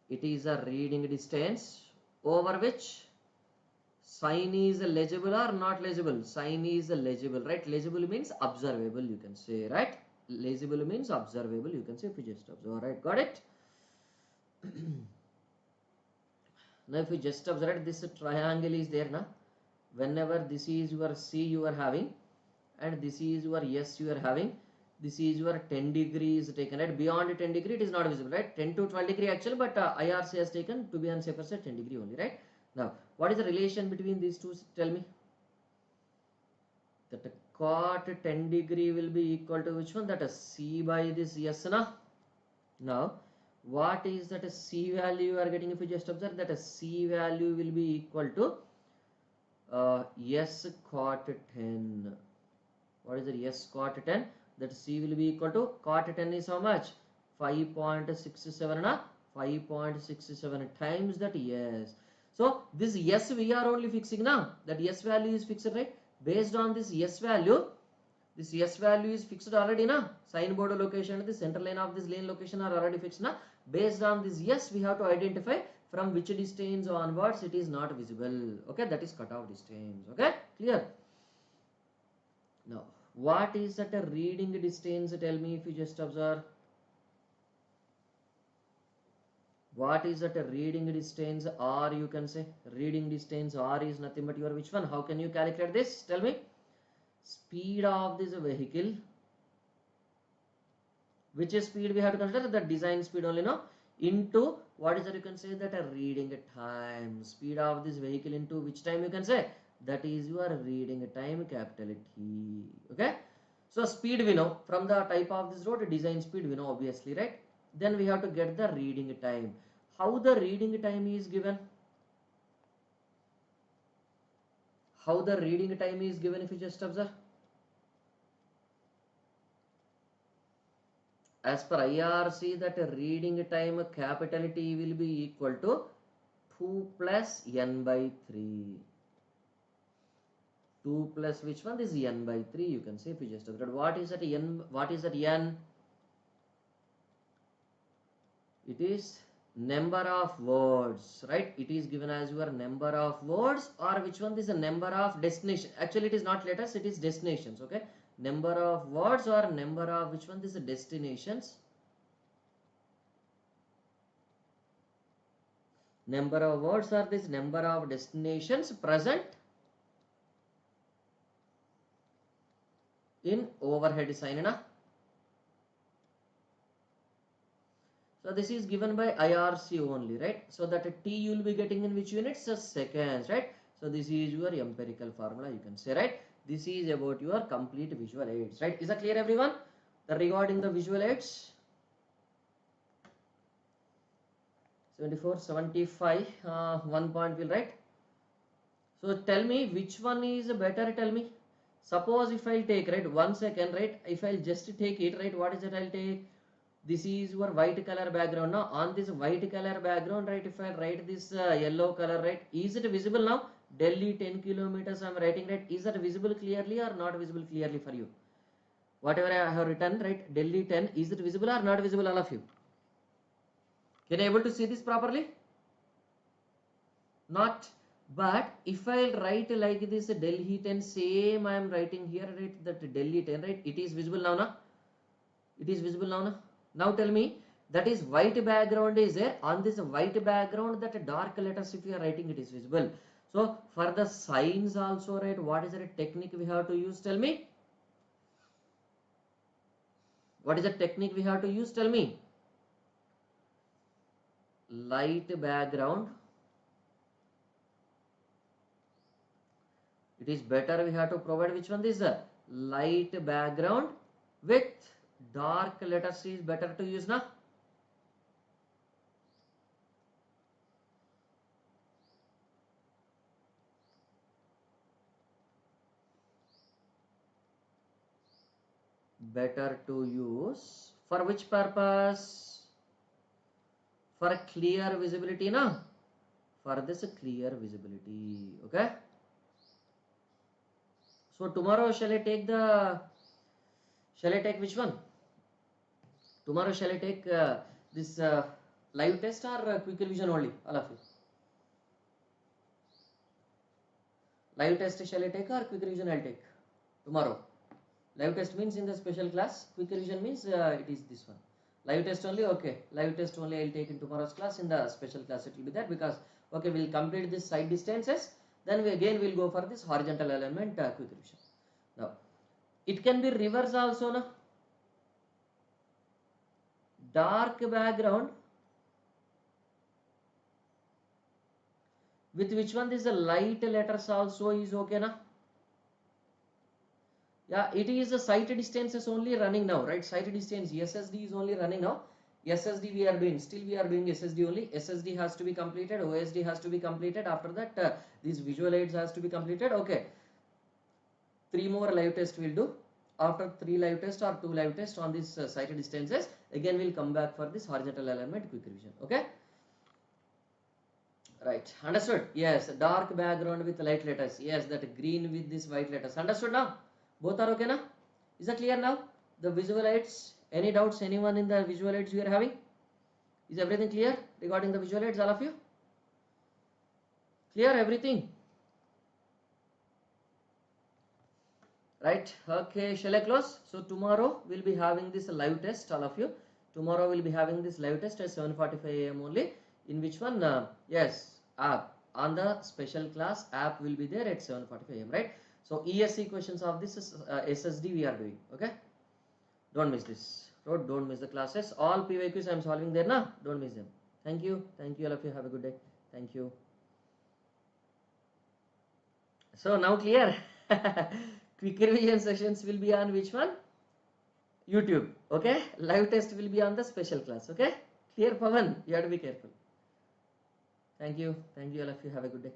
It is a reading distance over which sign is legible or not legible. Sign is legible, right? Legible means observable, you can say, right? Legible means observable, you can say, if you just observe, right? Got it? Now if you just observe, this triangle is there, na? Whenever this is your C you are having and this is your S you are having, this is your 10 degrees taken, right? Beyond 10 degree it is not visible, right? 10 to 12 degree actually, but IRC has taken, to be on safer side, 10 degree only, right? Now what is the relation between these two? Tell me. That cot 10 degree will be equal to which one? That is C by this S, na? Now what is that C value you are getting? If you just observe that a C value will be equal to S cot 10. What is the S cot 10? That C will be equal to cot 10 is how much? 5.67, na? 5.67 times that S. So this S we are only fixing now. That S value is fixed, right? Based on this S value, this S value is fixed already, na? Sign board location, the center line of this lane location are already fixed, na? Based on this S, we have to identify from which distance onwards it is not visible. Okay, that is cutoff distance. Okay, clear? Now, what is that a reading distance? Tell me if you just observe. What is that a reading distance? R, you can say. Reading distance R is nothing but your which one? How can you calculate this? Tell me. Speed of this vehicle. Which is speed we have to consider? The design speed only, no? Into what is that, you can say that a reading time. Speed of this vehicle into which time, you can say? That is your reading time, capital T. Okay? So speed we know. From the type of this road, design speed we know obviously, right? Then we have to get the reading time. How the reading time is given? How the reading time is given, if you just observe? As per IRC, that reading time capital T will be equal to 2 plus n by 3. 2 plus which one? This is n by 3, you can say, if you just observe. What is that n? What is that n? It is number of words, right? It is given as your number of words, or which one? This is a number of destination. Actually it is not letters, it is destinations. Okay, number of words or number of which one? This is destinations. Number of words or this number of destinations present in overhead sign, na? So this is given by IRC only, right? So that T you will be getting in which units? So seconds, right? So this is your empirical formula, you can say, right? This is about your complete visual aids, right? Is that clear, everyone? Regarding the visual aids, 74, 75, 1 point will, right? So tell me which one is better, tell me. Suppose if I'll take, right, 1 second, right? If I'll just take it, right, what is it I'll take? This is your white color background. Now on this white color background, right, if I write this yellow color, right, is it visible now? Delhi 10 kilometers I'm writing, right? Is that visible clearly or not visible clearly for you? Whatever I have written, right, Delhi 10, is it visible or not visible, all of you? Can you able to see this properly? Not. But if I write like this Delhi 10, same I am writing here, right, that Delhi 10, right, it is visible now, na? It is visible now, na? Now tell me, that is white background is there. On this white background, that dark letters if you are writing, it is visible. So for the signs also, right, what is the technique we have to use? Tell me. What is the technique we have to use? Tell me. Light background. It is better we have to provide which one? This is the light background with dark letters is better to use now. Better to use for which purpose? For clear visibility, na? For this clear visibility, okay? So tomorrow shall I take which one? Tomorrow shall I take this live test or quick revision only, all of you? Live test shall I take or quick revision I'll take tomorrow? Live test means in the special class, quick revision means it is this one. Live test only, okay. Live test only I'll take in tomorrow's class. In the special class it will be there because, okay, we'll complete this side distances. Then we again will go for this horizontal alignment quick revision. Now, it can be reverse also, na? Dark background with which one this light letters also is okay, na? Yeah, it is the sight distances only running now, right? Sight distance SSD is only running now. SSD we are doing, still we are doing SSD only. SSD has to be completed, OSD has to be completed. After that, these visual aids has to be completed. Okay, 3 more live tests we'll do. After 3 live tests or 2 live tests on these sight distances, again we'll come back for this horizontal alignment quick revision. Okay, right, understood? Yes, dark background with light letters. Yes, that green with this white letters. Understood now? Both are okay now? Is that clear now? The visual aids, any doubts anyone in the visual aids you are having? Is everything clear regarding the visual aids, all of you? Clear everything? Right, okay, shall I close? So tomorrow we'll be having this live test, all of you. Tomorrow we'll be having this live test at 7:45 AM only. In which one? Yes, app. On the special class, app will be there at 7:45 AM, right? So ESC questions of this is, SSD we are doing, okay? Don't miss this. Don't miss the classes. All PYQs I am solving there now. Don't miss them. Thank you all of you. Have a good day. Thank you. So now clear. Quick revision sessions will be on which one? YouTube. Okay. Live test will be on the special class. Okay. Clear, Pavan? You have to be careful. Thank you all of you. Have a good day.